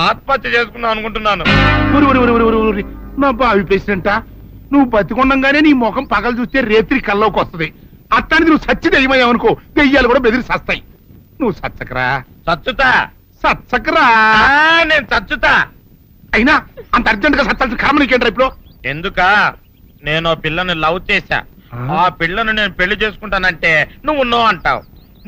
ఆత్మహత్య చేసుకుందాం అనుకుంటున్నాను. నా బావి పేసినంట నువ్వు బతికొండంగానే నీ ముఖం పగలు చూస్తే రేత్రి కల్లోకి వస్తుంది. అట్టానికి నువ్వు సచ్చి దెయ్యమయ్యావనుకో దెయ్యాలు కూడా బెదిరి సస్తాయి. నువ్వు సచ్చకరా. చచ్చుతా. సచ్చకరా. నేను చచ్చుతా. అయినా అంత అర్జెంట్ గా సత్తాల్సిన కర్మ నీకేంట్రా ఇప్పుడు? ఎందుక నేను ఆ పిల్లని లవ్ చేశా. ఆ పిల్లను నేను పెళ్లి చేసుకుంటానంటే నువ్వు నో అంటావు.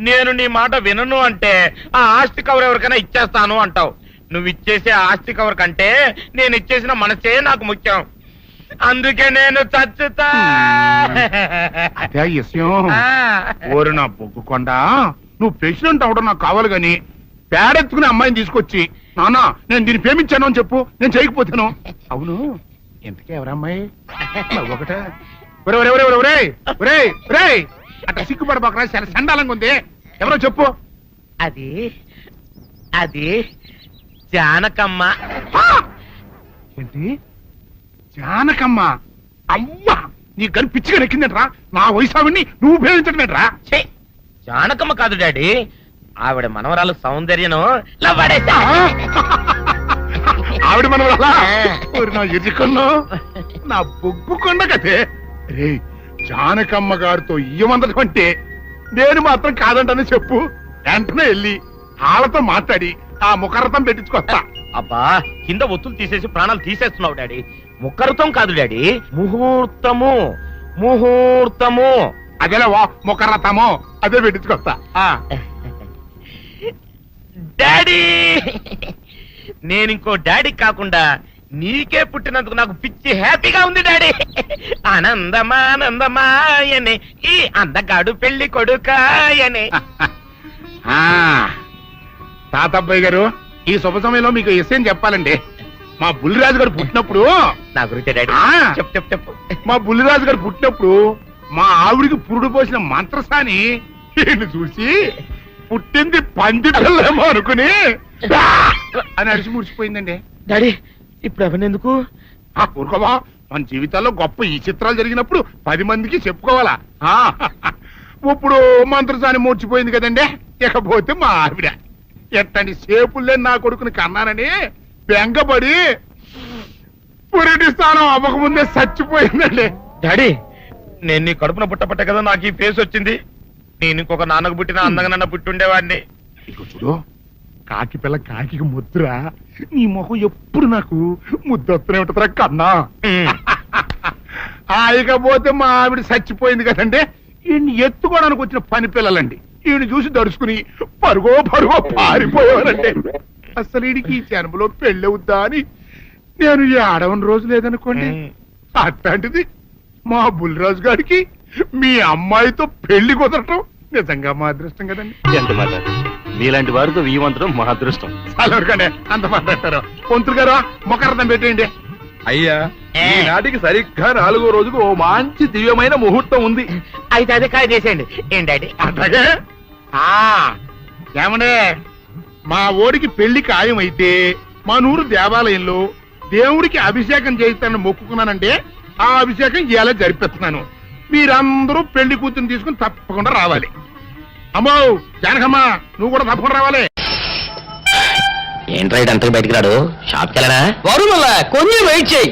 నేను నీ మాట వినను అంటే ఆ ఆస్తి కవర్ ఎవరికైనా ఇచ్చేస్తాను అంటావు. నువ్వు ఇచ్చేసే ఆస్తి కవర్ కంటే నేను ఇచ్చేసిన మనసే నాకు ముఖ్యం. అందుకే నేను చచ్చుతా. అదే విషయం. ఓరు నా బొగ్గుకొండ, నువ్వు ప్రెసిడెంట్ అవడం నాకు కావాలి గాని పేడెత్తుకునే అమ్మాయిని తీసుకొచ్చి నానా నేను దీన్ని ప్రేమించాను అని చెప్పు, నేను చేయకపోతాను. అవును ఎంతకే ఎవరమ్మాయి? ఒకటే అట్లా సిగ్గుపడబాకరా, చాలా సండాలంగా ఉంది. ఎవరో చెప్పు. అది అది జానకమ్మ. ఏంటి జానకమ్మ? అమ్మా నీ గని పిచ్చిగా నెక్కిందంట్రా. నా వయసావిని నువ్వు ప్రేమించడమేట్రా? జానకమ్మ కాదు డాడీ, ఆవిడ మనవరాలు సౌందర్యను ఆవిడ మనవరాలా? నా ఎరుకల్లో నా బొగ్గుకొండ కదే. రే జానకమ్మ గారితో ఇయ్యమందడం అంటే నేను మాత్రం కాదంటని చెప్పు. వెంటనే వెళ్ళి వాళ్ళతో మాట్లాడి ఆ ముఖరథం పెట్టించుకొస్తా. అబ్బా కింద ఒత్తులు తీసేసి ప్రాణాలు తీసేస్తున్నావు డాడీ. ముఖరథం కాదు డాడీ, ముహూర్తము. ముహూర్తము అదేలా ముఖరథము, అదే పెట్టించుకొస్తా. డాడీ నేను ఇంకో డాడీ కాకుండా నీకే పుట్టినందుకు నాకు పిచ్చి హ్యాపీగా ఉంది డాడీ. ఆనందమానందమాయనే ఈ అందగాడు పెళ్లి కొడుకాయనే. తాతబ్బాయి గారు ఈ శుభ సమయంలో మీకు విషయం చెప్పాలండి. మా బుల్లిరాజు గారు పుట్టినప్పుడు నా గురించి డాడీ చెప్పు చెప్పు. మా బుల్లిరాజు గారు పుట్టినప్పుడు మా ఆవిడికి పురుడు పోసిన మంత్రసాని చూసి పుట్టింది పంది పిల్లేమో అనుకుని అని అరిచి ముడిచిపోయిందండి. డాడీ ఇప్పుడు ఎవరినెందుకు? ఊరుకోవా, మన జీవితాల్లో గొప్ప ఈ చిత్రాలు జరిగినప్పుడు 10 మందికి చెప్పుకోవాలా. ఇప్పుడు మంత్రసాని మూర్చిపోయింది కదండి. ఇకపోతే మా ఆవిడ ఎట్టండి సేపుల్లే నా కొడుకుని కన్నానని బెంగపడి పురిటి స్థానం అవ్వకముందే చచ్చిపోయిందండి. డాడీ నేను నీ కడుపున పుట్టపట్ట కదా నాకు ఈ ఫేస్ వచ్చింది. నేను ఇంకొక నాన్నకు పుట్టిన అందంగా నన్ను పుట్టి ఉండేవాడిని. ఇక చూడు, కాకి పిల్ల కాకి ముద్దురా. నీ మొహం ఎప్పుడు నాకు ముద్దొత్తనే ఉంటుందిరా కన్నా. ఇకపోతే మా ఆవిడ చచ్చిపోయింది కదండి. ఈయన్ని ఎత్తుకోవడానికి వచ్చిన పని పిల్లలండి. ఈయన చూసి దడుచుకుని పరుగో పారిపోయేవారండి. అసలు ఈడికి ఈ జన్మలో పెళ్ళవుద్దా అని నేను ఆడవని రోజు లేదనుకోండి. అట్లాంటిది మా బుల్లిరాజు గారికి మీ అమ్మాయితో పెళ్లి కుదరటం నిజంగా మా అదృష్టం కదండి. ఎంత మాట, మీలాంటి వారితో వీయమంతరం మా అదృష్టం. అలాగే అంత మాట్లాడతారు. పొంతులు గారు మొకరథం పెట్టేయండి. అయ్యా ఈనాటికి సరిగ్గా 4వ రోజుకు ఓ మంచి దివ్యమైన ముహూర్తం ఉంది. అయితే అదే కాయ చేసేయండి. ఏంటండి అట్లాగే ఏమనే మా ఓడికి పెళ్లి ఖాయమైతే మా నూరు దేవాలయంలో దేవుడికి అభిషేకం చేయిస్తానని మొక్కుకున్నానంటే ఆ అభిషేకం ఇలా జరిపిస్తున్నాను. మీరందరూ పెళ్లి కూతురు తీసుకుని తప్పకుండా రావాలి. అమ్మో జానకమ్మ నువ్వు కూడా తప్పకుండా రావాలి. ఏంట్రా అంతకు బయటికి రాడు? షాప్కి వెళ్ళరా? కొంచెం వెయిట్ చేయి.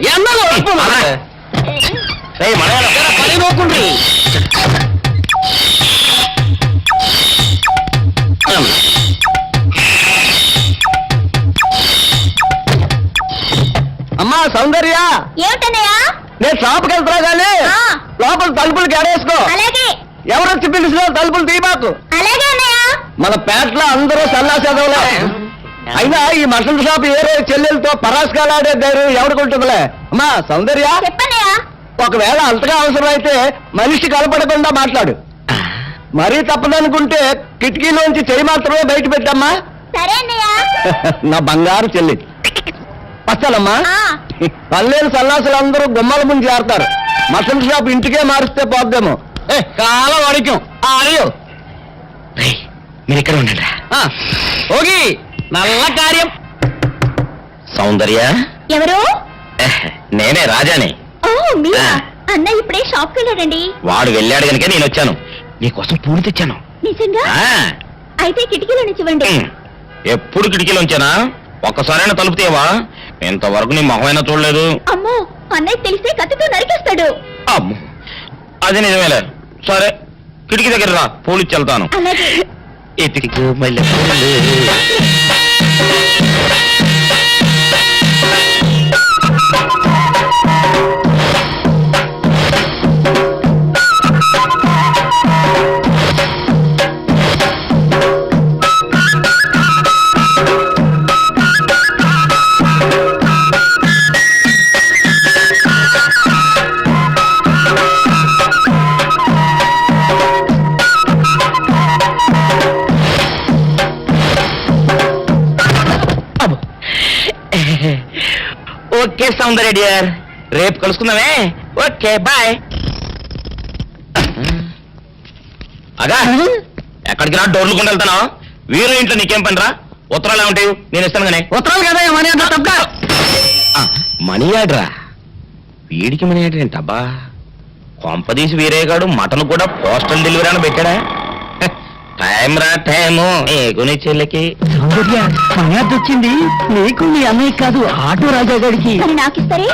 అమ్మా సౌందర్య, ఏమిటన్నయ్యా? నేను షాప్కి వెళ్తున్నా కానీ లోపల తలుపులు గడేసుకో. అలాగే. ఎవరొచ్చి పిలిచినా తలుపులు తీయబాకు. అలాగే అన్నయ్య. మన పేటలో అందరూ సన్నాసేదవులే. అయినా ఈ మటన్ షాప్ ఏరే చెల్లెలతో పరాస్కాలాడే ధైర్యం ఎవరికుంటుందిలే. అమ్మా సౌందర్య, చెప్పన్నయ్యా. ఒకవేళ అంతగా అవసరం అయితే మనిషి కలపడకుండా మాట్లాడు. మరీ తప్పదనుకుంటే కిటికీలోంచి చెయ్యి మాత్రమే బయట పెట్టమ్మా. సరే అన్నయ్య. నా బంగారు చెల్లి. వస్తానమ్మా. పల్లెలు సన్నాసులు అందరూ గుమ్మల ముందు చేరతారు. మటన్ షాప్ ఇంటికే మారిస్తే పోద్దేమో. కాలం అడిగాం అడియో. మీరు ఇక్కడ ఉండండి. ఓగి నల్ల కార్యం. సౌందర్య ఎవరు? నేనే రాజాని. ఓ మీరా? అన్న ఇప్పుడే షాప్కి వెళ్ళాడండి. వాడు వెళ్ళాడు కనుక నేను వచ్చాను. నీకోసం పూలు తెచ్చాను. నిజంగా? అయితే కిటికీలో నుంచి ఇవ్వండి. ఎప్పుడు కిటికీలో ఉంచానా? ఒక్కసారైనా తలుపు తీయవా? ఇంతవరకు నీ మొహమైనా చూడలేదు. అమ్మో అన్నయ్య తెలిస్తే కత్తితో నరికేస్తాడు. అమ్మో, అది నిజమేలే. సరే, కిటికీ దగ్గర రా, పోలీసు వెళ్తాను. అలాగే. ఎతికి మళ్ళీ ఓకే సౌందర్య డియర్, రేపు కలుసుకుందామే. Okay bye. అగా ఎక్కడికి రా, డోర్లు కొండ వెళ్తాను. వీరు ఇంట్లో నీకేం పని రా? ఉత్తరాలు ఏమంటాయి? నేను ఇస్తాను కానీ. ఉత్తరాలు కదా మనీ ఆర్డర్ తప్ప. మనీ ఆర్డరా? వీడికి మనీ ఆర్డర్ ఏంటబ్బా? కొంపదీసి వీరేగాడు మటన్ కూడా పోస్టల్ డెలివరీ అని పెట్టాడా? టైం రా టైము నీకు నీ చెల్లికి. సౌందర్య, మర్యాద వచ్చింది నీకు నీ అన్నయ్య కాదు, ఆటో రాజా గారికి. మరి నాకు ఇస్తారే?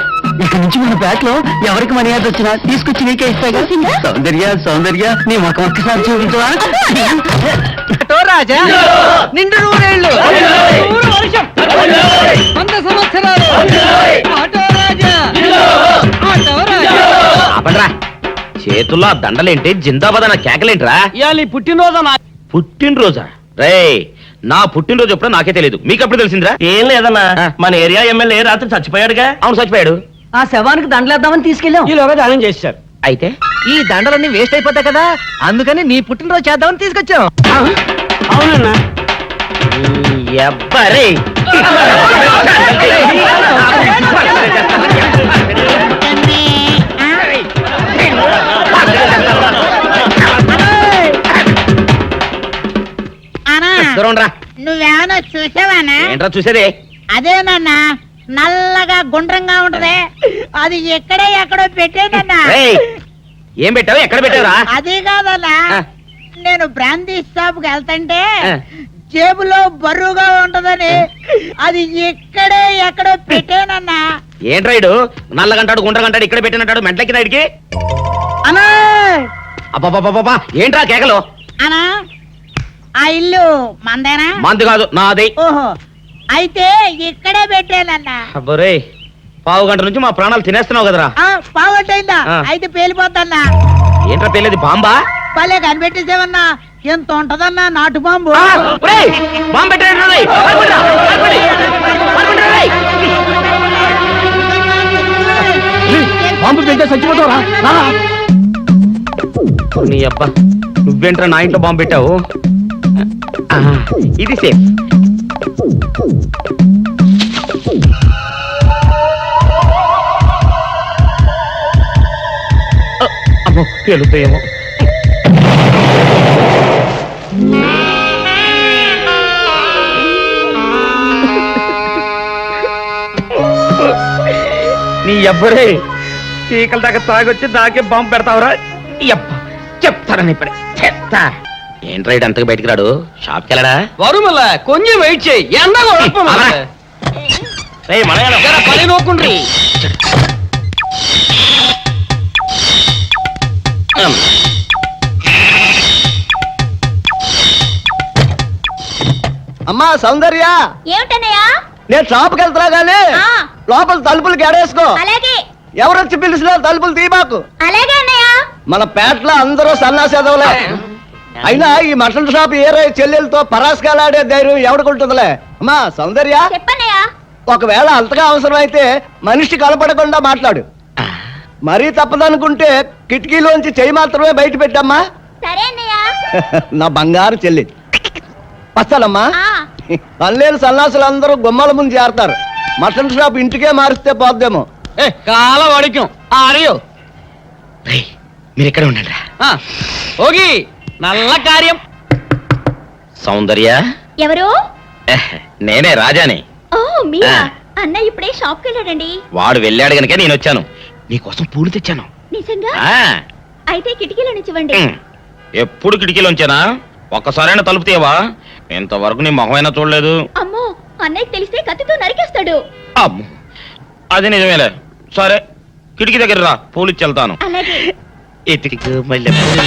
ఇక్కడి నుంచి మన బ్యాట్ లో ఎవరికి మర్యాద వచ్చినా తీసుకొచ్చి నీకే ఇస్తాగా. వచ్చిందా? సౌందర్య సౌందర్య, నీ మొక్క ఒక్కసారి చూపించవా? ఆటో రాజా నిండు నూరేళ్ళు, నూరు వర్షం, 100 సంవత్సరాలు. ఆటో రాజా, ఆటో రాజా. ఆపండ్రా, చేతుల్లో ఆ దండలేంటి? జిందాబాద్ అన్న కేకలేంట్రా? ఇవాళ పుట్టినరోజు. పుట్టినరోజా? రే, నా పుట్టినరోజు ఎప్పుడో నాకే తెలియదు, మీకు ఎప్పుడు తెలిసిందిరా? ఏం లేదన్నా, మన ఏరియా ఎమ్మెల్యే రాత్రి చచ్చిపోయాడుగా. అవును, చచ్చిపోయాడు. ఆ శవానికి దండలేద్దామని తీసుకెళ్ళాం. ఈలోగా దానం చేశారు. అయితే ఈ దండలన్నీ వేస్ట్ అయిపోతాయి కదా, అందుకని నీ పుట్టినరోజు చేద్దామని తీసుకొచ్చాం. అవునన్నా. ఎవ్వరే దూరంరా. నువ్వేమన్నా చూసావానా? ఏంట్రా చూసేది? అదేనన్నా, నల్లగా గుండ్రంగా ఉంటది, అది ఎక్కడో పెట్టేనన్నా. రేయ్, ఏం పెట్టావు? ఎక్కడ పెట్టావురా? అది కాదన్నా, ఆ. నేను బ్రాందీ షాప్ కి వెళ్తుంటే ఆ. జేబులో బరువుగా ఉంటదని అది ఎక్కడో పెట్టేనన్నా. ఏంట్రా ఇడు నల్లగంటాడు గుండ్రగంటాడు ఇక్కడ పెట్టినట్టాడు మెంట్లకి నాయుడికి? అన్నా అబ్బాబాబాబా, ఏంట్రా కేకలు? అన్నా, ఆ ఇల్లు మందేనా? మంది కాదు, నాది. ఓహో, అయితే ఇక్కడే పెట్టానన్నా. అబ్బరే, పావు గంట నుంచి మా ప్రాణాలు తినేస్తున్నావు కదరా. పావట్టయిందా? ఆ. అయితే పేలిపోద్దన్నా. ఏంట్రా పెళ్ళేది? బాంబా? భలే కనిపెట్టేసేవన్నా, ఎంత ఉంటదన్నా నాటు బాంబు. బాంబు పెట్టాడు. బాంబు తింటే చచ్చిపోతావరా? నీ అబ్బా, నువ్వేంట్రా నా ఇంట్లో బాంబు పెట్టావు? ఆ, ఇది సేఫ్. అమ్మో, పేలుతాయేమో. నీ అబ్బరే, చీకల దాకా తాగొచ్చి దాకే బాంబు పెడతావురా? చెప్తారని ఇప్పుడే చెప్తా. ఏంట్రా ఇటు అంతకు బయటికి రాడు? షాప్కి వెళ్ళడా? వరుమల కొంచెం వెయిట్ చేయి. పని నోకుండ్రి. అమ్మా సౌందర్య, ఏమిటన్నయ్యా? నేను షాప్కి వెళ్తున్నా గానీ ఆ. లోపల తలుపులు గడేసుకో. అలాగే ఎవరొచ్చి పిలిచినా తలుపులు తీయబాకు. అలాగే అన్నయ్య. మన పేటలో అందరూ సన్నాసేదవులే. అయినా ఈ మటన్ షాప్ ఏరే చెల్లెలతో పరాస్కాలాడే ధైర్యం ఎవడుకుంటుందిలే. అమ్మా సౌందర్య, చెప్పన్నయ్య. ఒకవేళ అంతగా అవసరం అయితే మనిషి కలపడకుండా మాట్లాడు. మరీ తప్పదనుకుంటే కిటికీలోంచి చెయ్యి మాత్రమే బయట పెట్టమ్మా. సరే అన్నయ్య. నా బంగారు చెల్లి. వస్తానమ్మా. ఆ. పనిలేని సన్నాసులు అందరూ గుమ్మల ముందు చేరతారు. మటన్ షాప్ ఇంటికే మారిస్తే పోద్దేమో. కాల వడికం ఆరియో. మీరు ఎక్కడ ఉండండి. ఓగి నల్ల కార్యం. సౌందర్య, ఎవరు? నేనే రాజాని. ఓ మీరా? ఆ. అన్నయ్య ఇప్పుడే షాప్కి వెళ్ళాడండి. వాడు వెళ్ళాడు గనుక నేను వచ్చాను. నీకోసం పూలు తెచ్చాను. నిజంగా? ఆ, అయితే కిటికీలో నిచ్చివ్వండి. ఎప్పుడు కిటికీలోంచానా? ఒక్కసారైనా తలుపు తీయవా? ఇంతవరకు నీ మొహమైనా చూడలేదు. అమ్మో అన్నయ్యకి తెలిస్తే కత్తితో నరికేస్తాడు. అమ్మో, అది నిజమేలే. సరే, కిటికీ దగ్గర రా, పూలు ఇచ్చి వెళ్తాను. అలాగే. ఎతికి మల్లె పూలు.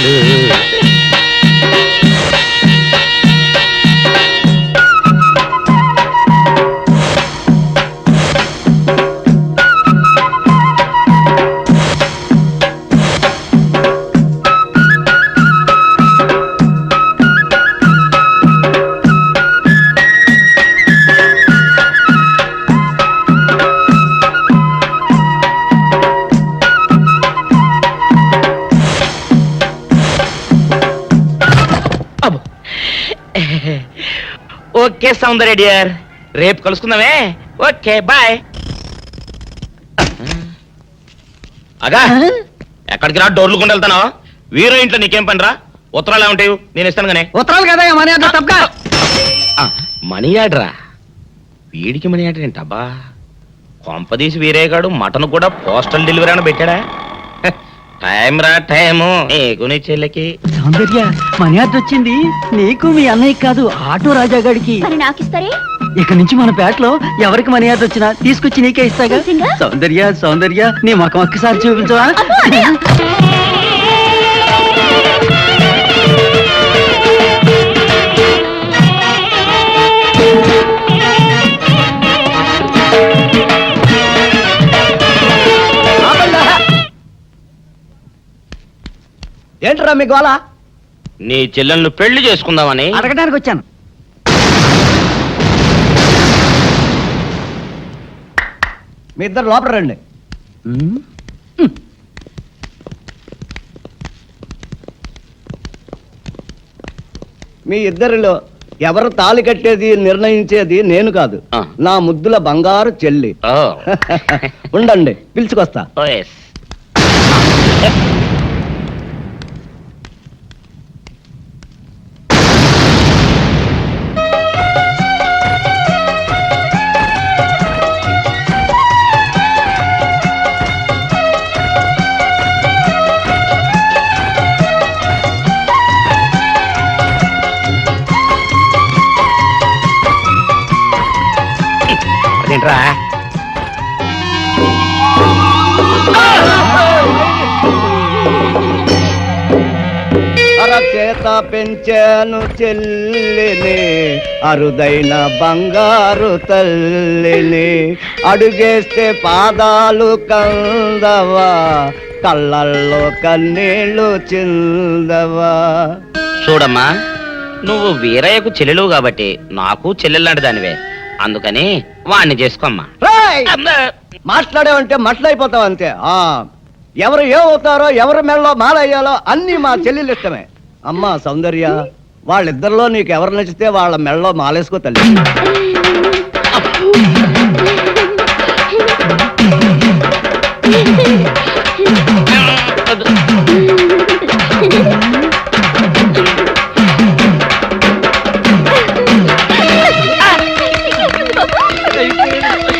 ఓకే సౌందర్య డియర్, రేపు కలుసుకుందామే. Okay bye. అగా ఎక్కడికి రా, డోర్లు కొండ వెళ్తాను. వీరో ఇంట్లో నీకేం పని రా? ఉత్తరాలు ఏమంటాయి? నేను ఇస్తాను గానే. ఉత్తరాలు కదా మనీ ఆర్డర్ తప్ప. మనీ ఆర్డరా? వీడికి మనీ ఆర్డర్ ఏంటబ్బా? కొంపదీసి వీరేగాడు మటన్ కూడా పోస్టల్ డెలివరీ అని పెట్టాడా? టైం రా టైము నీకు నీ చెల్లెకి. సౌందర్య మనీ ఆర్డర్ వచ్చింది. నీకు మీ అన్నయ్య కాదు, ఆటో రాజా గారికి. మరి నాకిస్తారే? ఇక నుంచి మన పేటలో ఎవరికి మనీ ఆర్డర్ వచ్చినా తీసుకొచ్చి నీకే ఇస్తాగా. నిజంగా? సౌందర్య సౌందర్య నీ ముఖం ఒక్కసారి చూపించవా? అబ్బో, అన్నయ్య! ఏంట్రా మీ గోళ? నీ చెల్లెళ్ళు పెళ్లి చేసుకుందామని. అడగడానికి వచ్చాను. మీ ఇద్దరు లోపల రండి. మీ ఇద్దరిలో ఎవరు తాళి కట్టేది నిర్ణయించేది నేను కాదు, ఆ. నా ముద్దుల బంగారు చెల్లి. ఓ. ఉండండి, పిలుచుకొస్తా. ఓ, yes. అదేంట్రా? అరచేత పెంచాను చెల్లిని, అరుదైన బంగారు తల్లిని. అడుగేస్తే పాదాలు కందవా, కళ్ళల్లో కన్నీళ్ళు చిందవా. చూడమ్మా, నువ్వు వీరయ్యకు చెల్లెలు కాబట్టి నాకు చెల్లెల్లాంటి దానివే. అందుకని వాణ్ణి చేసుకోమ్మా. రేయ్! మాట్లాడేవంటే మట్లాయిపోతావు అంతే. ఎవరు ఏమవుతారో, ఎవరి మెళ్ళలో మాలయ్యాలో అన్ని మా చెల్లెలు ఇష్టమే. అమ్మా సౌందర్య, వాళ్ళిద్దరిలో నీకు ఎవరు నచ్చితే వాళ్ళ మెళ్ళలో మాలేసుకో తల్లి.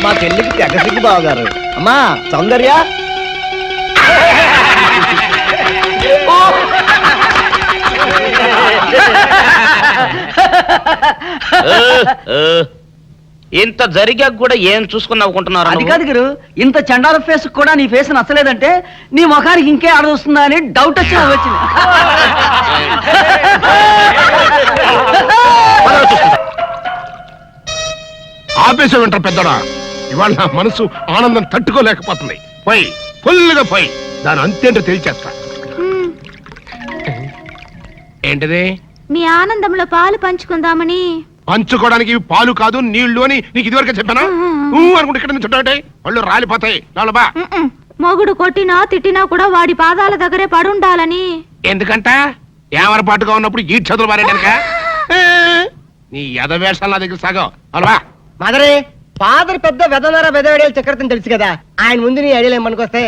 మా చెల్లికి తెగ సిగ్గు బావగారు. అమ్మా సౌందర్య, ఇంత జరిగాక కూడా ఏం చూసుకుని నవ్వుకుంటున్నారు? అది కాదు గురు, ఇంత చండాల ఫేస్ కూడా నీ ఫేస్ నచ్చలేదంటే నీ ముఖానికి ఇంకే ఆడదొస్తుందా అని డౌట్ వచ్చి వచ్చింది. ఆపేసే వింటారు పెద్దడా. ఇవాళ నా మనసు ఆనందం తట్టుకోలేకపోతుంది. పోయి ఫుల్గా పోయి దాని అంతేంటో తెలిచేస్తా. ఏంటిది? మీ ఆనందంలో పాలు పంచుకుందామని. పంచుకోవడానికి ఇవి పాలు కాదు, నీళ్లు అని నీకు ఇదివరకే చెప్పానా? అనుకుంటే ఇక్కడ నుంచి చుట్టాటే వాళ్ళు రాలిపోతాయి. బా. మొగుడు కొట్టినా తిట్టినా కూడా వాడి పాదాల దగ్గరే పడుండాలని. ఎందుకంట ఏమరపాటుగా ఉన్నప్పుడు ఈ చదువులు మారేడానిక? నీ ఎదవేషాలు నా దగ్గర సాగం. బా. మదరే ఫాదర్ పెద్ద వెదనర వెదవేడేలు చక్రవర్తిని తెలుసు కదా, ఆయన ముందు నీ ఐడియా ఏమనుకొస్తే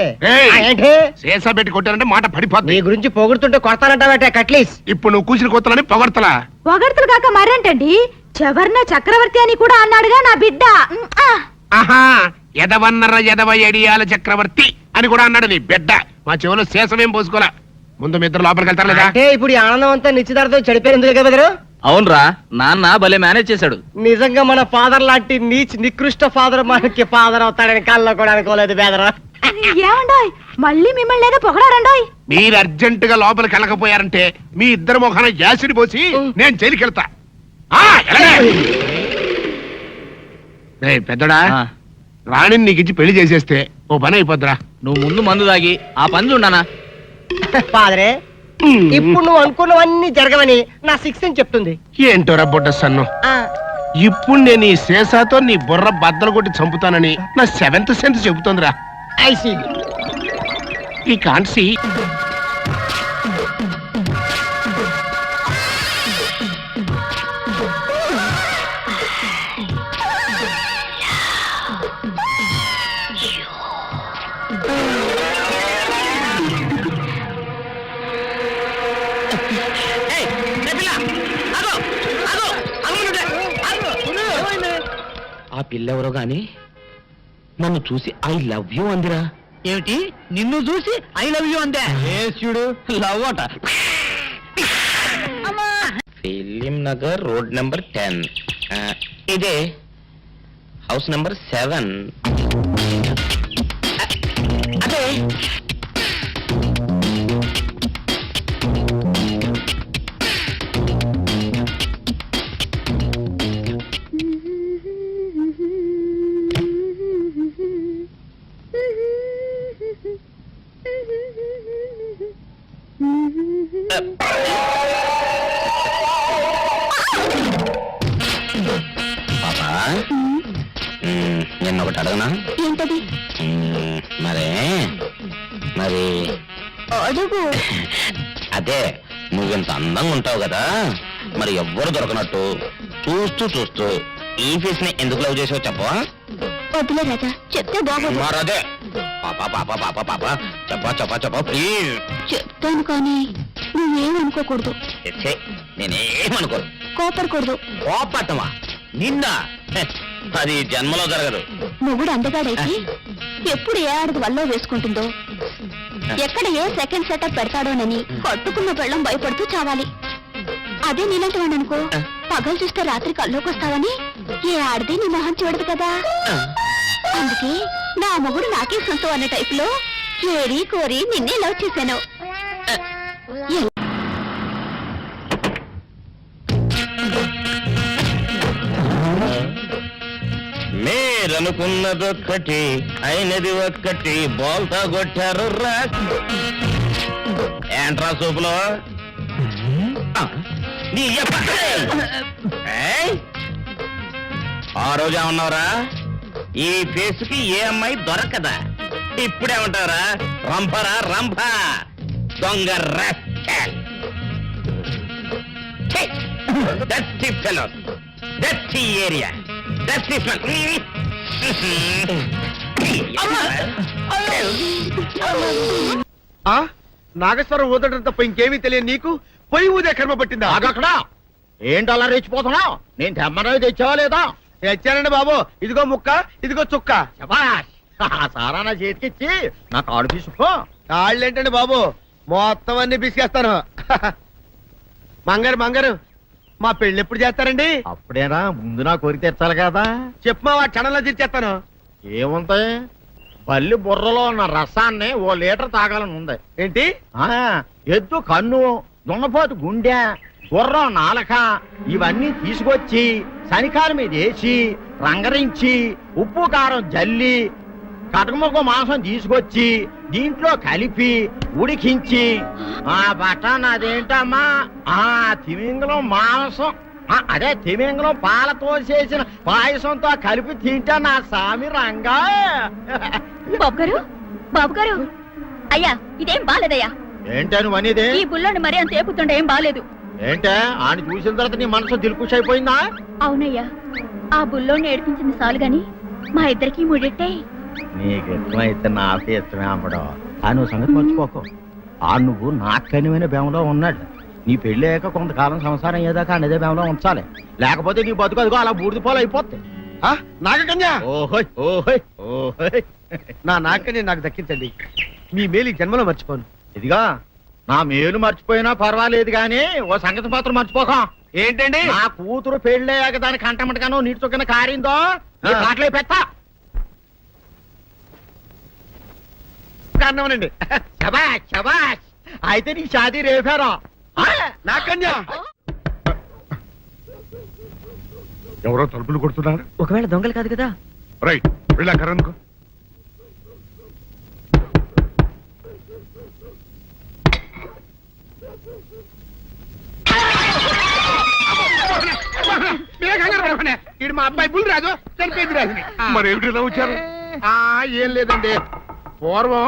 ఏంటి శేషా పెట్టి కొట్టానంటే మాట పడిపోతుంది. నీ గురించి పొగుడుతుంటే కొడతానంటావే కట్లీస్. ఇప్పుడు నువ్వు కూసిన కొత్తలని పొగడతలా? పొగడ్తలు కాక మరేంటండి, చివర్న చక్రవర్తి అని కూడా అన్నాడుగా నా బిడ్డ. ఆహా, ఎదవన్నర ఎదవ ఎడియాల చక్రవర్తి అని కూడా అన్నాడు నీ బిడ్డ. మా చెవులో శేషమేం పోసుకోలే. ముందు మీ ఇద్దరు లోపలికి వెళ్తారు లేదా? అంటే ఇప్పుడు ఈ ఆనందం అంతా నిశ్చితార్థం చెడిపోయింది కదా. అవునరా నాన్న భలే మేనేజ్ చేశాడు. నిజంగా మన ఫాదర్ లాంటి నీచ్ నికృష్ట ఫాదర్ మనకి ఫాదర్ అవుతాడని కల్లో కూడా అనుకోలేదు బేదరా. ఏమండోయ్ మళ్ళీ మిమ్మల్ని ఏదో పొగడారండోయ్. మీరు అర్జెంట్ గా లోపలికి వెళ్ళకపోయారంటే మీ ఇద్దరు ముఖాన యాసిడ్ పోసి నేను జైలుకి వెళ్తా. పెద్దడా రాణిని నీకు ఇచ్చి పెళ్లి చేసేస్తే ఓ పని అయిపోద్దిరా. నువ్వు ముందు మందు తాగి ఆ పని చూడనా. ఫాదరే ఇప్పుడు నువ్వు అనుకున్నవన్నీ జరగవని నా సిక్స్ అని చెప్తుంది. ఏంటోరా బుడ్డ సన్ను, ఇప్పుడు నేను ఈ శేషాతో నీ బుర్ర బద్దలు కొట్టి చంపుతానని నా సెవెంత్ సెన్స్ చెబుతోందిరా. ఐ సీ ఈ కాన్సీ ఆ పిల్లెవరో గాని నన్ను చూసి ఐ లవ్ యూ అందిరా. ఏమిటి నిన్ను చూసి ఐ లవ్ యూ అందే? చూడు లవ్ అట. Film Nagar road number 10. ఇదే హౌస్ నెంబర్ 7. అదే నిన్న ఒకటి అడగనా? ఏంటది? మరి అడుగు. అదే నువ్వింత అందంగా ఉంటావు కదా, మరి ఎవ్వరు దొరకనట్టు చూస్తూ చూస్తూ ఈ ఫేస్ ని ఎందుకు లవ్ చేసావు చెప్పవా? వద్దులే రాజా, చెప్తే బాగోదు. మరదే పాప పాప పాప పాప చెప్పా ప్లీజ్. చెప్తాను కానీ నువ్వేమనుకోకూడదు. నేనేమనుకోను. కోపడకూడదు. కోపట్టమా నిన్న? అది జన్మలో జరగదు. మొగుడు అందగాడైతే ఎప్పుడు ఏ ఆడది వల్ల వేసుకుంటుందో, ఎక్కడ ఏ సెకండ్ సెటప్ పెడతాడోనని కట్టుకున్న పెళ్ళం భయపడుతూ చావాలి. అదే నీలాంటి వాడు అనుకో, పగలు చూస్తే రాత్రి కల్లోకి వస్తావని ఏ ఆడది నీ మొహం చూడదు కదా. అందుకే నా మొగుడు నాకే సొంతం అన్న టైప్ లో ఏరి కోరి నిన్నే లవ్ చేశాను. మీరనుకున్నదొక్కటి అయినది ఒక్కటి బోల్తా కొట్టారు రా. ఏంట్రా సూపులో నీ ఆ రోజు ఉన్నావురా, ఈ ఫేస్ కి ఏ అమ్మాయి దొరకదా. ఇప్పుడేమంటావురా, రంపరా రంప దొంగ దట్టి ఫెలోస్, దట్టి ఏరియా, దట్టి నాగేశ్వరం ఊదటం తప్ప ఇంకేమీ తెలియదు నీకు. పొయ్యి ఊదే కర్మ పట్టిందా? ఆగక్కడ ఏంటి అలా రెచ్చిపోతున్నావు? నేను తెమ్మనవి తెచ్చావా లేదా? తెచ్చానండి బాబు. ఇదిగో ముక్క, ఇదిగో చుక్క. శభాష్. ఆ సారా నా చేతికిచ్చి నా కాడు తీసుకో. కాళ్ళేంటండి బాబు, మొత్తం అన్ని బిసికేస్తాను. మంగారు మా పెళ్ళి ఎప్పుడు చేస్తారండి? అప్పుడేనా, ముందు నా కోరిక తెచ్చాలి కదా. చెప్పు మా క్షణంలో తీర్చేస్తాను. ఏముంటాయి, బల్లి బుర్రలో ఉన్న రసాన్ని ఓ లీటర్ తాగాలని ఉంది. ఏంటి? ఎద్దు కన్ను, దున్నపోతు గుండె, గుర్రం నాలక ఇవన్నీ తీసుకొచ్చి శనికాల మీద వేసి రంగరించి ఉప్పు కారం జల్లి కటకముక్క మాంసం తీసుకొచ్చి దీంట్లో కలిపి ఉడికించి ఆ బటన్ అదేంటమ్మా తిమింగలం మాంసం, అదే తిమింగలం పాలతో చేసిన పాయసంతో కలిపి తింటా నా సామి రంగా. బాబు గారు అయ్యా, ఇదేం బాలేదయ్యా. ఏంటా నువ్వు అనేది? ఈ బుల్లోని మరీ అంత ఏపుతుండే ఏం బాలేదు. ఏంటే ఆయన చూసిన తర్వాత నీ మనసు దిల్కుష్ అయిపోయిందా? అవునయ్యా, ఆ బుల్లోని ఏడిపించింది చాలు గాని మా ఇద్దరికి ముడిట్టే. నీకు ఇష్టమైతే నాకే ఇష్టమే అమ్మడం. ఆ నువ్వు సంగతి మర్చిపోకు. ఆ నువ్వు నాకు కనివైన బేమలో ఉన్నాడు. నీ పెళ్లి అయ్యాక కొంతకాలం సంసారం ఏదాకా అనేదే బేమలో ఉంచాలి, లేకపోతే నీ బతుకు అదిగో అలా బూడిద పోలు అయిపోతాయి. నాగకన్యా, ఓహోయ్ ఓహోయ్ ఓహోయ్. నా నాగకన్య నాకు దక్కించండి. మీ మేలు ఈ జన్మలో మర్చిపోను. ఇదిగా నా మేలు మర్చిపోయినా పర్వాలేదు గానీ ఓ సంగతి మాత్రం మర్చిపోక. ఏంటండి నా కూతురు పెళ్ళయ్యాక దానికి కంటమటగానో నీటి చొక్కన కారిందో నీ ఆ. కాటలే పెట్ట కారణమనండి శబాష్ శబాష్ అయితే నీ షాదీ రేపారా నా కన్యా ఎవరో తలుపులు కొడుతున్నారు ఒకవేళ దొంగలు కాదు కదా. రైట్ వెళ్ళాకరనుకో ఈడు మా అబ్బాయి బుల్ రాజు చనిపోయింది రాజుని మరి ఏమిటి ఇలా వచ్చారు ఏం లేదండి పూర్వం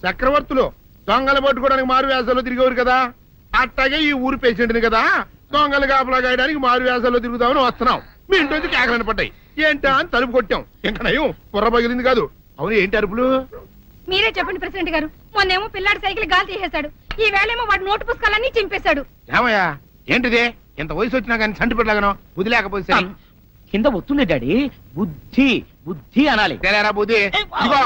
చక్రవర్తులు దొంగలు పట్టుకోవడానికి మారు వేసాల్లో తిరిగేవారు కదా అట్టాగే ఈ ఊరు పేషెంట్ని కదా దొంగలు కాపలా గాయడానికి మారు వేసాల్లో తిరుగుదామని వస్తున్నాం మీ ఇంటి వచ్చి కేకలను పడ్డాయి ఏంటా అని తలుపు కొట్టాం ఇంకా నయం బుర్ర పగిలింది కాదు అవును ఏంటి అరుపులు మీరే చెప్పండి ప్రెసిడెంట్ గారు మొన్నేమో పిల్లాడి సైకిల్ గాలి తీసేశాడు ఈ వేళేమో వాడి నోటు పుస్తకాలన్నీ చింపేశాడు ఏమయ్యా ఏంటిది ఇంత వయసు వచ్చినా కానీ చంటి పెట్టలాగను బుద్ధి లేకపోతే సరే. కింద వస్తుంది డాడీ. బుద్ధి బుద్ధి అనాలి. తెలేరా బుద్ధి ఇదిగో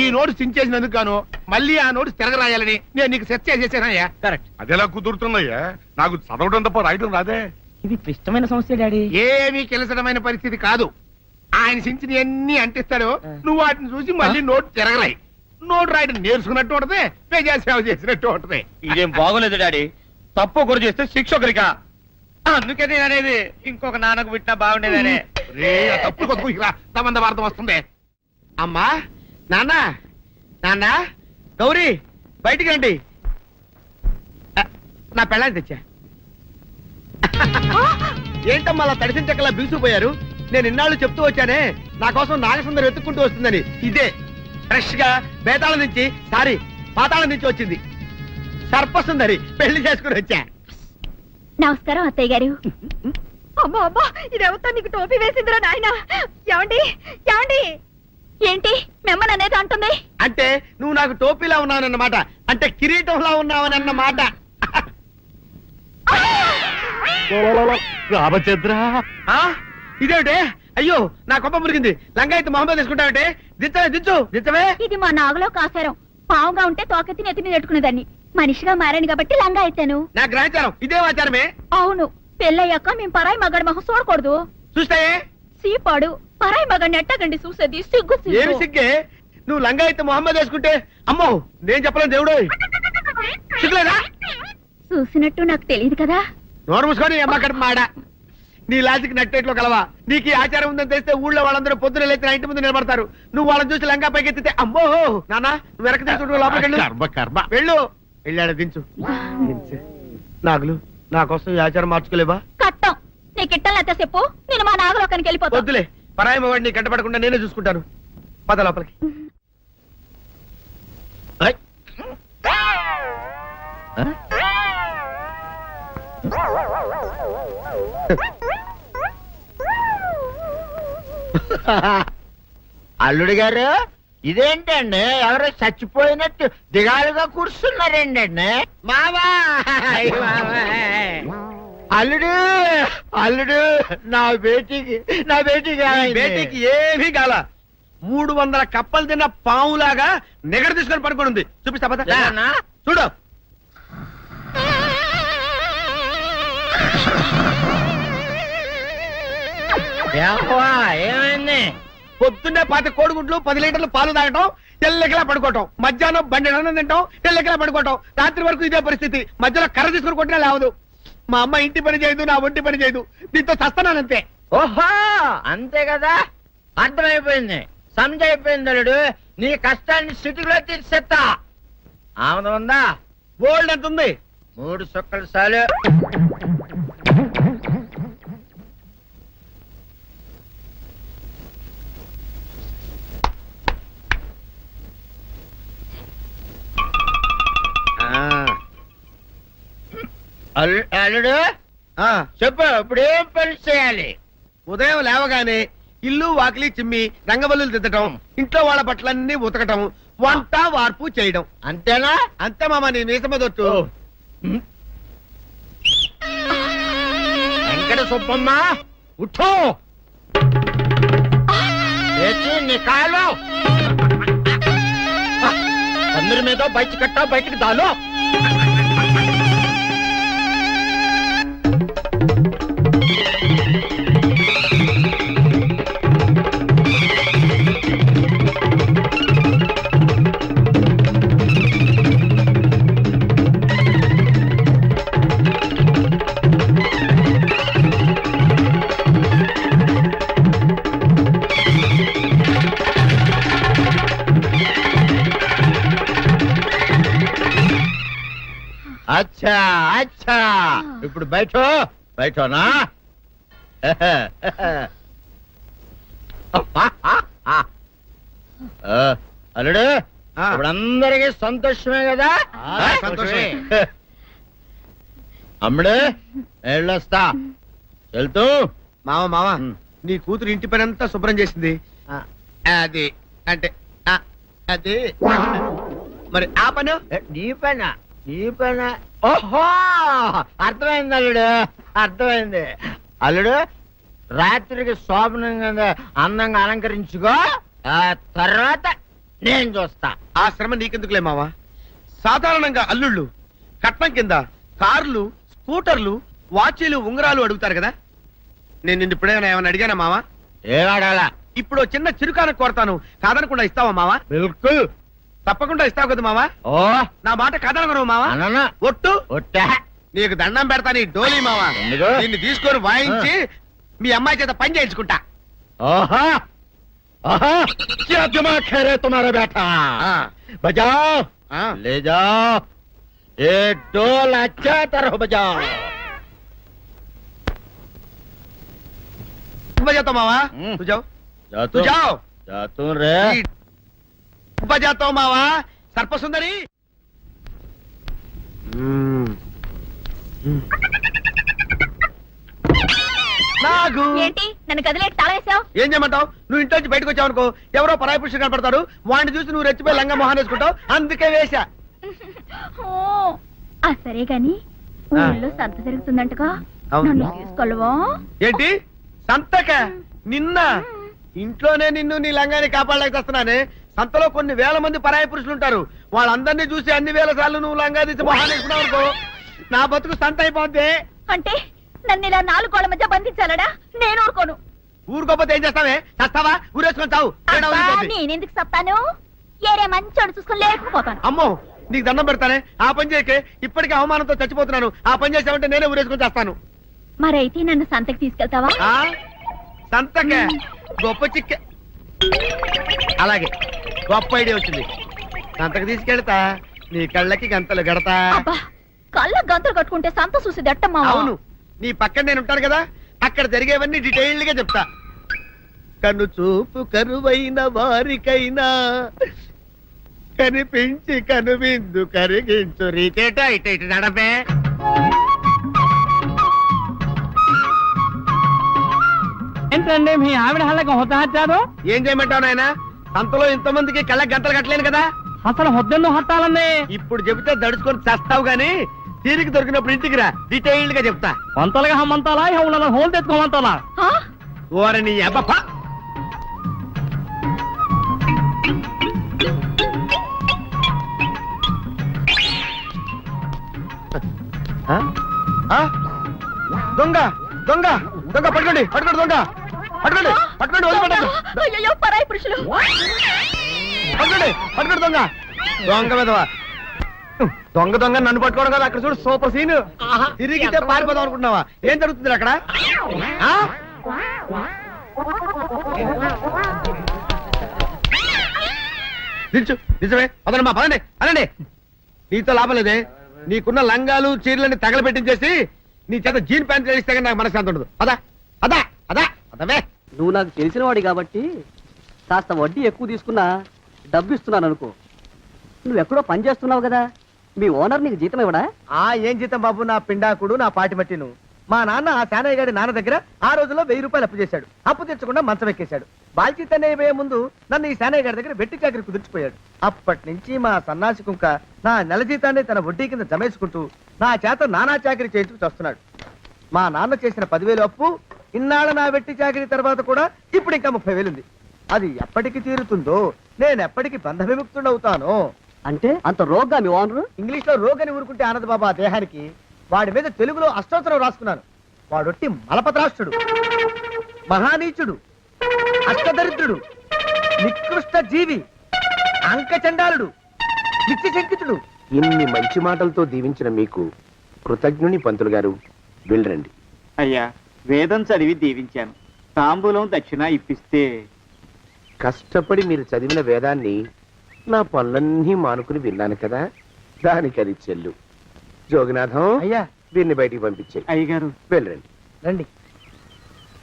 ఈ నోటు చించేసినందుకు గాను మళ్ళీ ఆ నోటు తిరగరాయాలని నేను నీకు సెట్ చేసేసానయ్యా కరెక్ట్. అదెలా కుదురుతున్నాయ్యా నాకు చదవడం తప్ప రాయటం రాదే ఇది క్లిష్టమైన సమస్య డాడీ. ఏమీ కిలసడమైన పరిస్థితి కాదు ఆయన చించిన ఎన్ని అంటిస్తాడు నువ్వు వాటిని చూసి మళ్ళీ నోటు తిరగరాయి నోటు రాయడం నేర్చుకున్నట్టు ఉంటది ప్రజాసేవ చేసినట్టు ఉంటది ఇదేం బాగోలేదు డాడీ తప్పు ఒకరు చేస్తే శిక్ష ఒకరికా అందుకే నేను అనేది ఇంకొక నాన్నకు పుట్టినా బాగుండేదనే రే ఆ తప్పుడు కొత్త ఇలా తమంద వార్త వస్తుంది అమ్మా నాన్న నాన్న గౌరీ బయటికి రండి నా పెళ్ళాన్ని తెచ్చా ఏంటమ్మా అలా తడిసిన చెక్కలా బిగుసిపోయారు నేను ఇన్నాళ్ళు చెప్తూ వచ్చానే నా కోసం నాగసుందరం వెతుక్కుంటూ వస్తుందని ఇదే ఫ్రెష్ గా బేతాళం నుంచి పాతాళం నుంచి వచ్చింది సర్పసుందరి పెళ్లి చేసుకుని వచ్చా నమస్కారం అత్తయ్య గారు. అమ్మా అమ్మా ఇదేవతో నీకు టోపీ వేసిందిరా నాయన ఏమండి ఏమండి ఏంటి మిమ్మల్ని అనేది అంటుంది? అంటే నువ్వు నాకు టోపీలా ఉన్నావన్నమాట అంటే కిరీటంలా ఉన్నావనన్నమాట రామచంద్ర ఇదేమిటే అయ్యో నా కొప్ప మురిగింది లంగా అయితే మొహమ్మద్ తీసుకుంటావంటే దించవే ఇది మా నాగులో కాసారం. పావుగా ఉంటే తోకెత్తి నెత్తిని నెట్టుకునేదాన్ని. మనిషిగా మారాను కాబట్టి లంగా అయితాను. నా గ్రహచారం ఇదే ఆచారమే అవును, పెళ్ళయ్యాక మేము పరాయి మగాడి మొహం చూడకూడదు. చూస్తాయే సీపాడు పరాయి మగాడిని ఎట్టగండి చూసేది సిగ్గు ఏమి సిగ్గే నువ్వు లంగా అయితే మొహమ్మద్ వేసుకుంటే అమ్మో నేను చెప్పలేను దేవుడు సిగ్గులేదా చూసినట్టు నాకు తెలియదు కదా. నోరు మూసుకొని అమ్మకడ మాడ నీ లాజిక్ నట్టేట్లో కలవా నీకు ఈ ఆచారం ఉందని తెలిస్తే ఊళ్ళో వాళ్ళందరూ పొద్దున లేచి నా ఇంటి ముందు నిలబడతారు నువ్వు వాళ్ళని చూసి లంగా పైకి ఎత్తితే అమ్మో నాన్న నువ్వు వెనక తీసుకుంటూ లోపలికి కర్మ కర్మ వెళ్ళు వెళ్ళాడు దించు నాగులు నా కోసం ఈ ఆచారం మార్చుకోలేవా కట్టం నీకు ఇట్టలేత చెప్పు, నేను మా నాగలోకానికి వెళ్ళిపోతా. వద్దులే పరాయి వాడిని కంటపడకుండా నేనే చూసుకుంటాను పద లోపలికి ఆయ్. అల్లుడు గారు ఇదేంటండి ఎవరో చచ్చిపోయినట్టు దిగాలుగా కూర్చున్నారేంటండి మావా అల్లుడు అల్లుడు నా బేటీకి బేటీకి ఏమీ కాల 300 కప్పలు తిన్న పావులాగా నిగడ తీసుకొని పడుకొని ఉంది చూపిస్తా పద. చూడు ఏమైంది పొద్దున్నే 10 కోడిగుడ్లు 10 లీటర్లు పాలు తాగటం తెల్లకిలా పడుకోవటం మధ్యాహ్నం బండి అన్నం తింటాం తెల్లకిలా పడుకోవటం రాత్రి వరకు ఇదే పరిస్థితి మధ్యలో కర్ర తీసుకుని కొట్టినా లేవదు మా అమ్మ ఇంటి పని చేయదు నా ఒంటి పని చేయదు దీంతో చస్తానంతే ఓహో అంతే కదా అర్థమైపోయింది అయిపోయింది అల్లుడు నీ కష్టాన్ని సిటీలో తీర్చేస్తా ఆమె ఉందా గోల్డ్ ఎంత ఉంది 3 సుక్కలు చాలు అల్లుడు చెప్పు ఇప్పుడు ఏం పని చేయాలి ఉదయం లేవగానే ఇల్లు వాకిలి చిమ్మి రంగవల్లులు దిద్దటం ఇంట్లో వాళ్ళ బట్టలన్నీ ఉతకటం వంట వార్పు చేయడం అంతేనా అంతే మామ నీ మీసమదొట్టు వెంకట సుబ్బమ్మ ఉఠో లేచి నీ కాలు అందరి మీద బయట కట్టా బయటికి దాలో అచ్చా అచ్చా ఇప్పుడు బయటనా అల్లుడు ఇప్పుడు అందరికి సంతోషమే కదా సంతోషమే అమ్ముడు వెళ్ళొస్తా వెళ్తూ మామ నీ కూతురు ఇంటి పని అంతా శుభ్రం చేసింది. అది అంటే అది మరి ఆ పని నీ పైన ఓహో అర్థమైంది అల్లుడు అర్థమైంది అల్లుడు రాత్రికి శోభనంగా అందంగా అలంకరించుకో ఆ తర్వాత నేను చూస్తా. ఆ శ్రమ నీకెందుకులే మావా. సాధారణంగా అల్లుళ్ళు కట్నం కింద కార్లు, స్కూటర్లు, వాచీలు, ఉంగరాలు అడుగుతారు కదా. నేను నిన్ను ఇప్పుడేమైనా ఏమైనా అడిగానా మావా? ఏవాడాలా ఇప్పుడు చిన్న చిరుకాన కోరతాను, కాదనకుండా ఇస్తావా మావా? బిల్కుల్ తప్పకుండా ఇస్తావు కదా మావా? ఓ నా మాట కాదనగను మావా. అన్న ఒట్టు ఒట్టా నీకు దండం పెడతా నీ డోలీ మావా. ఎందుకు? నిన్ను తీసుకొని వాయించి మీ అమ్మాయి చేత పని చేయించుకుంటా. ओहा ओहा क्या दिमाग है रे तुम्हारा बेटा बजाओ ले जाओ ये डोल अच्छा तरह बजाओ बजाता मावा तू जाओ तू जाओ जा तू रे बजाता मावा सर्प सुंदरी నాగు ఏంటి నన్ను గదిలేట్ తాళేసావు? ఏం చేయమంటావు? నువ్వు ఇంట్లో నుంచి బయటకు వచ్చావు అనుకో, ఎవరో పరాయి పురుషులు కనపడతారు, వాడిని చూసి నువ్వు రెచ్చిపోయి లంగా మొహాన్ వేసుకుంటావు, అందుకే వేశా. సరే గాని ఊళ్ళో సంత జరుగుతుందంటగా, నన్ను తీసుకెళ్ళవా? ఏంటి సంతక? నిన్న ఇంట్లోనే నిన్ను నీ లంగాన్ని కాపాడలేకొస్తున్నానే. సంతలో కొన్ని వేల మంది పరాయి పురుషులు ఉంటారు, వాళ్ళందరినీ చూసి అన్ని వేల సార్లు నువ్వు లంగా తీసి మొహాన్ వేసుకున్నావు అనుకో, నా బతుకు సంత అయిపోద్ది. అంటే నన్ను ఇలా 4 గోళ్ల మధ్య బంధించాలడా? నేను ఊరుకోను. ఊరుకోపోతే ఏం చేస్తావే? చస్తావా? ఊరేసుకొని చావు. నేనెందుకు చెప్తాను? ఏరే మంచోడు చూసుకొని లేకపోతాను. అమ్మో నీకు దండం పెడతానే, ఆ పని చేయకే. ఇప్పటికే అవమానంతో చచ్చిపోతున్నాను, ఆ పని చేసావంటే నేనే ఊరేసుకొని చేస్తాను. మరైతే నన్ను సంతకి తీసుకెళ్తావా? సంతకే గొప్ప చిక్కే. అలాగే గొప్ప ఐడియా వచ్చింది. సంతకు తీసుకెళ్తా, నీ కళ్ళకి గంతలు గడతా. అబ్బా, కళ్ళ గంతలు కట్టుకుంటే సంత చూసి దట్టమ్మా. అవును, నీ పక్కన నేను ఉంటాను కదా, అక్కడ జరిగేవన్నీ డీటెయిల్డ్ గా చెప్తా. కను చూపు కరువైన వారికైనా కనిపించి కనువిందు కరిగించు రీతేట ఇటు ఇటు నడపే. ఏంటండి మీ ఆవిడ హల్లకి హొత్తహచ్చారు? ఏం చేయమంటావు నాయన? సంతలో ఇంతమందికి కళ్ళకి గంటలు కట్టలేను కదా. అసలు హొద్దెన్ను హత్తాలండి. ఇప్పుడు చెబితే దడుచుకొని చేస్తావు గాని, తీరికి దొరికినప్పుడు ఇంటికి రా, డీటెయిల్డ్ గా చెప్తా. వంతలుగా హమ్మంతాలా ఇక హోల్ తెచ్చుకోమంతాలా? ఓరని అబ్బప్ప. దొంగ దొంగ దొంగ పట్టుకోండి పట్టుకోండి దొంగ పట్టుకోండి పట్టుకోండి వదిలిపెట్టండి. అయ్యో పరాయి పురుషులు. పట్టుకోండి పట్టుకోండి దొంగ దొంగ విధవా. దొంగ దొంగ నన్ను పట్టుకోవడం కదా, అక్కడ చూడు సూపర్ సీన్. తిరిగితే పారిపోదాం అనుకుంటున్నావా? ఏం జరుగుతుంది అక్కడ? నిజమే అదనమ్మా, పదండి అనండి. నీతో లాభం లేదే, నీకున్న లంగాలు చీరలని తగలబెట్టించేసి నీ చేత జీన్ ప్యాంట్ వేస్తే కానీ నాకు మనశ్శాంతి ఉండదు. అదా అదా అదా అదవే. నువ్వు నాకు తెలిసిన వాడి కాబట్టి కాస్త వడ్డీ ఎక్కువ తీసుకున్నా డబ్బు ఇస్తున్నాను అనుకో. నువ్వెక్కడో పని చేస్తున్నావు కదా, మీ ఓనర్ నీకు జీతం ఇవ్వడా? ఏం జీతం బాబు, నా పిండాకుడు నా పాటి మట్టిను. మా నాన్న ఆ శానయ్య గారి నాన్న దగ్గర ఆ రోజుల్లో 1000 రూపాయలు అప్పు చేశాడు. అప్పు తెచ్చకుండా మంచం ఎక్కేశాడు. బాల్చితనే అయిపోయే ముందు నన్ను ఈ శానయ్య గారి దగ్గర వెట్టి చాకరి కుదుర్చిపోయాడు. అప్పటి నుంచి మా సన్నాసి కుంక నా నెల జీతాన్ని తన వడ్డీ కింద జమేసుకుంటూ నా చేత నానా చాకరీ చేయించుకు వస్తున్నాడు. మా నాన్న చేసిన 10,000 అప్పు, ఇన్నాళ్ళ నా వెట్టి చాకరీ తర్వాత కూడా ఇప్పుడు ఇంకా 30,000 ఉంది. అది ఎప్పటికి తీరుతుందో, నేను ఎప్పటికి బంధ విముక్తుడవుతానో. అంటే అంత రోగ్గా మీ ఓనరు? ఇంగ్లీష్ లో రోగ్ అని ఊరుకుంటే ఆనంద్ బాబా దేహానికి, వాడి మీద తెలుగులో అష్టోత్తరం రాసుకున్నాను. వాడొట్టి మలపత్రాష్ట్రుడు, మహానీచుడు, అష్టదరిద్రుడు, నికృష్ట జీవి, అంకచండాలుడు, నిత్య శంకితుడు. ఇన్ని మంచి మాటలతో దీవించిన మీకు కృతజ్ఞుని పంతులు గారు, వెళ్ళరండి. అయ్యా, వేదం చదివి దీవించాను. తాంబూలం దక్షిణ ఇప్పిస్తే. కష్టపడి మీరు చదివిన వేదాన్ని నా పనులన్నీ మానుకుని విన్నాను కదా, దానికి అది చెల్లు. జోగినాథం, అయ్యా వీరిని బయటికి పంపించే. అయ్యగారు వెళ్ళరండి. రండి.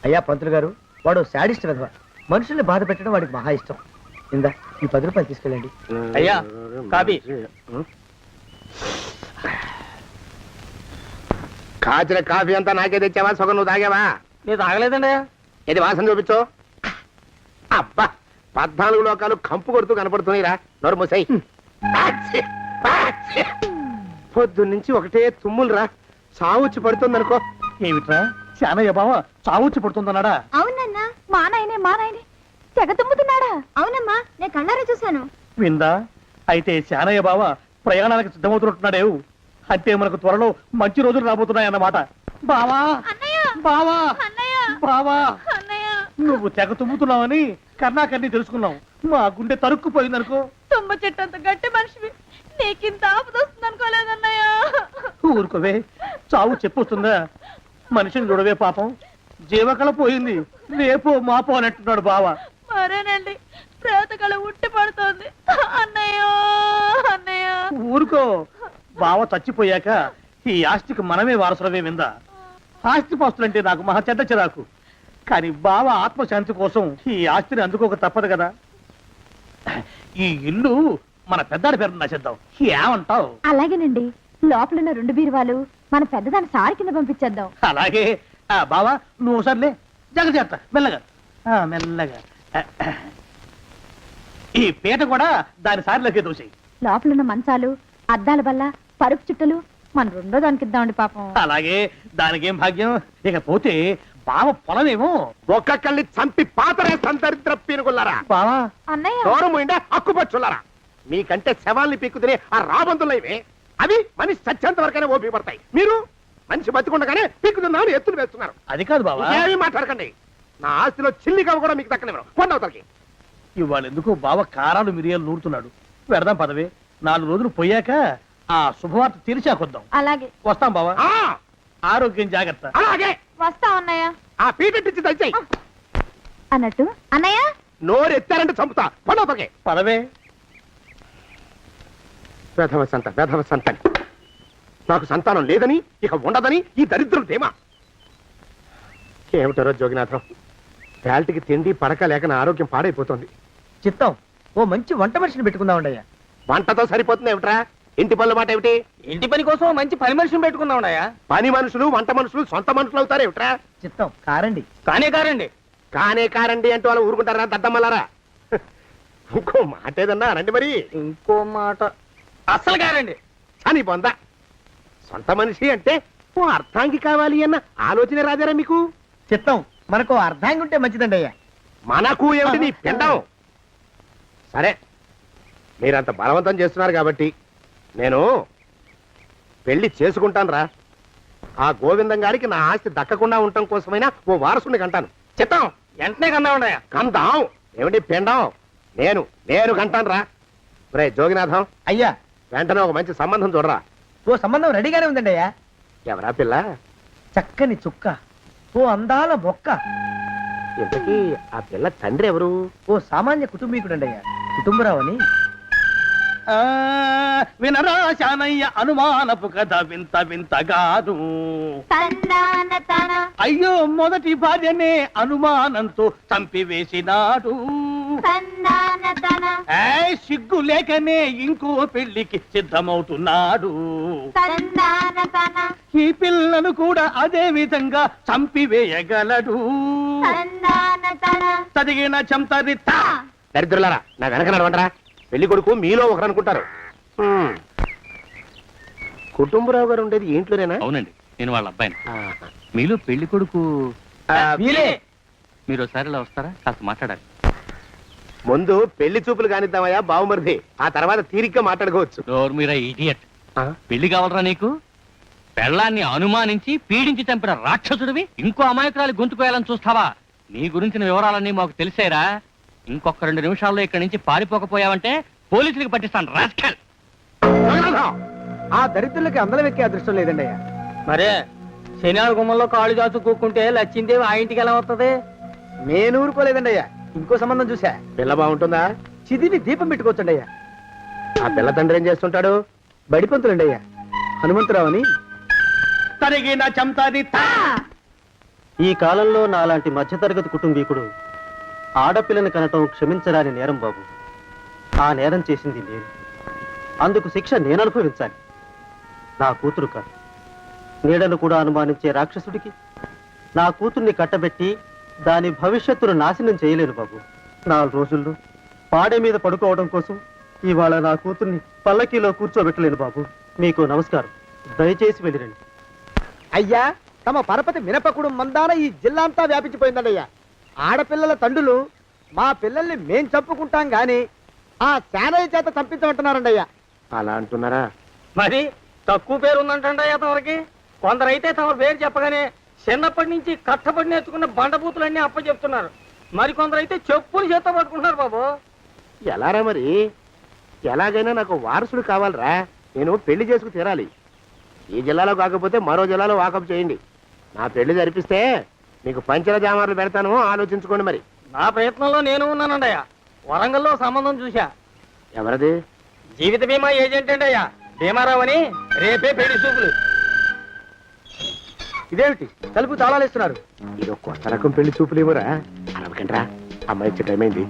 అయ్యా పంతులు గారు, వాడు శాడిస్ట్ విధవ. మనుషుల్ని బాధ పెట్టడం వాడికి మహా ఇష్టం. ఇందా ఈ 10 రూపాయలు తీసుకెళ్ళండి. అయ్యా, కాపీ. కాచిన కాఫీ అంతా నాకే తెచ్చావా? సగం నువ్వు తాగావా? నేను తాగలేదండి. ఇది వాసన చూపించు. అబ్బా, 14 లోకాలు కంపు కొడుతూ కనపడుతున్నాయిరా. నోరు మూసాయి. పొద్దున్నుంచి ఒకటే తుమ్ములురా. సావుచ్చి పడుతుంది అనుకో. ఏమిట్రా శానయ్య బావ చావుచ్చి పడుతుందన్నాడా? అవునన్నా, మా నాయనే తెగ తుమ్ముతున్నాడా? అవునమ్మా, నేను కళ్ళారా చూశాను. విందా? అయితే శానయ్య బావ ప్రయాణానికి సిద్ధమవుతున్నట్టున్నాడేవు. అంటే మనకు త్వరలో మంచి రోజులు రాబోతున్నాయన్నమాట. బావా బావా బావా, నువ్వు తెగ తుమ్ముతున్నావని కర్ణాకర్ణి తెలుసుకున్నావు. మా గుండె తరుక్కుపోయిందనుకో. తుమ్మ చెట్టు అంత గట్టి మనిషివి, నీకింత ఆపదొస్తుంది అనుకోలేదన్నయ్య. ఊరుకోవే, చావు చెప్పొస్తుందా? మనిషిని చూడవే పాపం, జీవకళ పోయింది. రేపో మాపో అన్నట్టున్నాడు బావ. మరేనండి, ప్రేతకళ ఉట్టి పడుతోంది అన్నయ్య. ఊరుకో, బావ చచ్చిపోయాక ఈ ఆస్తికి మనమే వారసులమే. విందా? ఆస్తి పాస్తులంటే నాకు మహా చెడ్డ చిరాకు. కానీ బావ ఆత్మశాంతి కోసం ఈ ఆస్తిని అందుకోక తప్పదు కదా. ఈ ఇల్లు మన పెద్దాడి పేరు నచ్చేద్దాం. ఏమంటావు? అలాగేనండి, లోపలున్న 2 బీరువాలు మన పెద్దదాన్ని సారి కింద పంపించేద్దాం. అలాగే. బావా నువ్వు సర్లే, జాగ్రత్త, మెల్లగా మెల్లగా. ఈ పీట కూడా దాని సారిలోకి దూసేయి. లోపలున్న మంచాలు, అద్దాల బల్ల, పరుపు చుట్టలు మన 2వ దానికి ఇద్దామండి పాపం. అలాగే, దానికేం భాగ్యం. ఇకపోతే బావ పొలమేమో ఒక్కొక్కల్ని చంపి పాతరేస్తాను దరిద్ర పీనుకున్నారా. బావా. అన్నయ్య, దూరం ఉండే హక్కుపచ్చులారా. మీకంటే శవాల్ని పీక్కుతినే ఆ రాబందులు ఇవే. అవి మనిషి చచ్చేంత వరకైనా ఓపిక పడతాయి. మీరు మనిషి బతికుండగానే పీక్కుతున్నామని ఎత్తులు వేస్తున్నారు. అది కాదు బావా. ఏమీ మాట్లాడకండి. నా ఆస్తిలో చిల్లి కవ్వ కూడా మీకు దక్కనివ్వరు. కొండవతలకి. ఇవాళ ఎందుకో బావ కారాలు మిరియాలు నూరుతున్నాడు. పెడదాం పదవే. 4 రోజులు పోయాక ఆ శుభవార్త తీర్చాకొద్దాం. అలాగే. వస్తాం బావా. ఆ, ఆరోగ్యం జాగ్రత్త. అలాగే. వస్తా అన్నయ్య. ఆ పీటెట్టించి దయచేయి. అన్నట్టు అన్నయ్య, నోరు ఎత్తారంటే చంపుతా. కొండవతలకి. పదవే. వేధవ సంతానం. నాకు సంతానం లేదని, ఇక ఉండదని ఈ దరిద్రం ధీమా. ఏమిటారో జోగినాథం, వేల్టికి తిండి పడక లేక నా ఆరోగ్యం పాడైపోతుంది. చిత్తం, ఓ మంచి వంట మనిషిని పెట్టుకుందామండయ్యా. వంటతో సరిపోతుంది ఏమిట్రా? ఇంటి పనుల మాట ఏమిటి? ఇంటి పని కోసం మంచి పని మనిషిని పెట్టుకుందామండయ్యా. పని మనుషులు వంట మనుషులు సొంత మనుషులు అవుతారు ఏమిట్రా? చిత్తం, కారండి. కానే కారండి అంటూ వాళ్ళు ఊరుకుంటారా దద్దమ్మలారా? ఇంకో మాట ఏదన్నా రండి మరి. ఇంకో మాట అస్సలు కారండి. అని పొందా. సొంత మనిషి అంటే ఓ అర్థాంగి కావాలి అన్న ఆలోచన రాజారా మీకు? చిత్తం, మనకు అర్ధాంగి ఉంటే మంచిదండి అయ్యా. మనకు ఏమిటి నీ పిండం? సరే, మీరంత బలవంతం చేస్తున్నారు కాబట్టి నేను పెళ్లి చేసుకుంటాను రా. ఆ గోవిందం గారికి నా ఆస్తి దక్కకుండా ఉండటం కోసమైనా ఓ వారసుని కంటాను. చిత్తం, వెంటనే కన్నా ఉండయా. కందాం. ఏమిటి పిండం? నేను కంటాను రా. రే జోగినాథం, అయ్యా, వెంటనే ఒక మంచి సంబంధం చూడరా. ఓ సంబంధం రెడీగానే ఉందండి అయ్యా. ఎవరా పిల్ల? చక్కని చుక్క, ఓ అందాల మొక్క. ఇంతకీ ఆ పిల్ల తండ్రి ఎవరు? ఓ సామాన్య కుటుంబీకుడండి అయ్యా, కుటుంబరావు అని. వినరా శానయ్య అనుమానపు కథ వింత వింతగాదు. అయ్యో మొదటి భార్యనే అనుమానంతో చంపివేసినాడు. సిగ్గు లేకనే ఇంకో పెళ్లికి సిద్ధమవుతున్నాడు. ఈ పిల్లను కూడా అదే విధంగా చంపివేయగలడు. చదివిన చంతరిత. దరిద్రులారా, నా వెనక నడవండరా. పెళ్లి కొడుకు మీలో ఒకరు అనుకుంటారు. కుటుంబరావు గారు ఉండేది ఇంట్లోనేనా? అవునండి, నేను వాళ్ళ అబ్బాయిని. మీలో పెళ్లి కొడుకు మీరు ఒకసారి ఇలా వస్తారా? కాస్త మాట్లాడాలి. ముందు పెళ్లి చూపులు కానిద్దామయ్యా బావుమరిది. ఆ తర్వాత తీరిగ్గా మాట్లాడుకోవచ్చు. మీరా ఇడియట్. పెళ్లి కావాలరా నీకు? పెళ్ళాన్ని అనుమానించి పీడించి చంపిన రాక్షసుడివి ఇంకో అమాయకురాలి గొంతుకోయాలని చూస్తావా? నీ గురించిన వివరాలన్నీ మాకు తెలిసేరా. ఇంకొక 2 నిమిషాల్లో ఇక్కడి నుంచి పారిపోకపోయావంటే పోలీసులకు పట్టిస్తాను రాస్కల్. ఆ దరిద్రులకి అందరం ఎక్కే అదృష్టం లేదండి అయ్యా. మరే శనివారం గుమ్మంలో కాళ్ళు చాచు కూకుంటే లచ్చిందేవి ఆ ఇంటికి ఎలా వస్తుంది? నేను ఊరుకోలేదండి అయ్యా. ఇంకో సంబంధం చూసా. పిల్ల బాగుంటుందా? చిదివి దీపం పెట్టుకోవచ్చండి అయ్యా. ఆ పిల్ల తండ్రి ఏం చేస్తుంటాడు? బడిపంతులండి అయ్యా. హనుమంతరావు అని. ఈ కాలంలో నాలాంటి మధ్యతరగతి కుటుంబీకుడు ఆడపిల్లని కనటం క్షమించరాని నేరం బాబు. ఆ నేరం చేసింది నేను. అందుకు శిక్ష నేను అనుభవించాలి. నా కూతురు కాదు. నీడను కూడా అనుమానించే రాక్షసుడికి నా కూతుర్ని కట్టబెట్టి దాని భవిష్యత్తును నాశనం చేయలేను బాబు. 4 రోజుల్లో పాడే మీద పడుకోవడం కోసం ఇవాళ నా కూతుర్ని పల్లకీలో కూర్చోబెట్టలేను బాబు. మీకు నమస్కారం. దయచేసి వెళ్ళిరండి. అయ్యా, తమ పరపతి మినపకుడు మందాన ఈ జిల్లా అంతా వ్యాపించిపోయిందండి అయ్యా. ఆడపిల్లల తండ్రులు మా పిల్లల్ని మేం చంపుకుంటాం గాని ఆ శానయ్య చేత చంపించమంటున్నారండి అయ్యా. అలా అంటున్నారా? మరి తక్కువ పేరు ఉందంటే అతనికి. కొందరైతే తమ పేరు చెప్పగానే చిన్నప్పటి నుంచి కట్టబడి నేర్చుకున్న బండబూతులన్నీ అప్పచెప్తున్నారు. మరి కొందరైతే చెప్పులు చేత పట్టుకుంటున్నారు బాబు. ఎలారా మరి? ఎలాగైనా నాకు వారసుడు కావాలరా. నేను పెళ్లి చేసుకు తీరాలి. ఈ జిల్లాలో కాకపోతే మరో జిల్లాలో వాకప్ చేయండి. నా పెళ్లి జరిపిస్తే మీకు పంచల జామార్లు పెడతాను, ఆలోచించుకోండి. మరి నా ప్రయత్నంలో నేను ఉన్నానండయ్యా. వరంగల్లో సంబంధం చూశా. ఎవరది? జీవిత బీమా ఏజెంట్ అండి అయ్యా, భీమారావు అని. రేపే పెళ్లి చూపులు. ఇదేమిటి తలుపు తాళాలు ఇస్తున్నారు? ఇది కొత్త రకం పెళ్లి చూపులు ఏమోరా. అరవకండ్రా, అమ్మాయి వచ్చే టైం అయింది.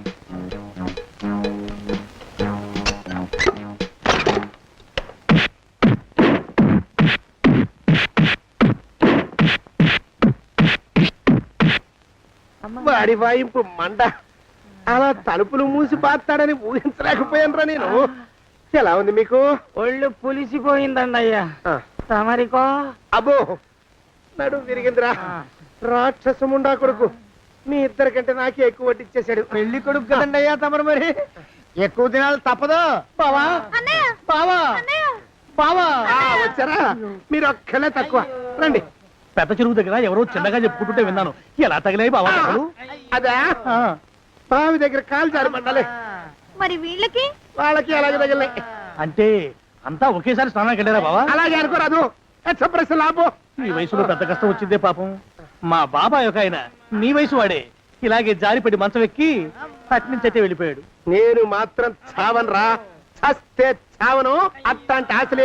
వాడి వాయింపు మండ. అలా తలుపులు మూసి పాతాడని ఊహించలేకపోయానురా నేను. ఎలా ఉంది మీకు? ఒళ్ళు పులిసిపోయిందండి అయ్యా. తమరికో? అబ్బో, నడు విరిగిందిరా. రాక్షసముండా కొడుకు మీ ఇద్దరికంటే నాకే ఎక్కువ వడ్డిచ్చేశాడు. పెళ్లి కొడుకు కదండి అయ్యా తమరు. మరి ఎక్కువ దినాలు తప్పదు. బావా బావా బావా వచ్చారా? మీరు ఒక్కలే తక్కువ. రండి. పెద్ద చెరువు దగ్గర ఎవరో చిన్నగా చెప్పుకుంటుంటే విన్నాను. ఎలా తగిలాయి బావా? అదా బావి దగ్గర కాలు జారి పడ్డాలే. మరి వీళ్ళకి? వాళ్ళకి అలాగే తగిలే. అంటే అంతా ఒకేసారి స్నానానికి వెళ్ళారా బావా? అలాగే అనుకోరాదు. ప్రశ్న లాభం. ఈ వయసులో పెద్ద కష్టం వచ్చిందే పాపం. మా బాబాయ్ ఒక ఆయన నీ వయసు వాడే ఇలాగే జారిపడి మంచం ఎక్కి అట్నుంచి అయితే వెళ్ళిపోయాడు. నేను మాత్రం చావను రా. చస్తే చావను. అట్లాంటి ఆశలే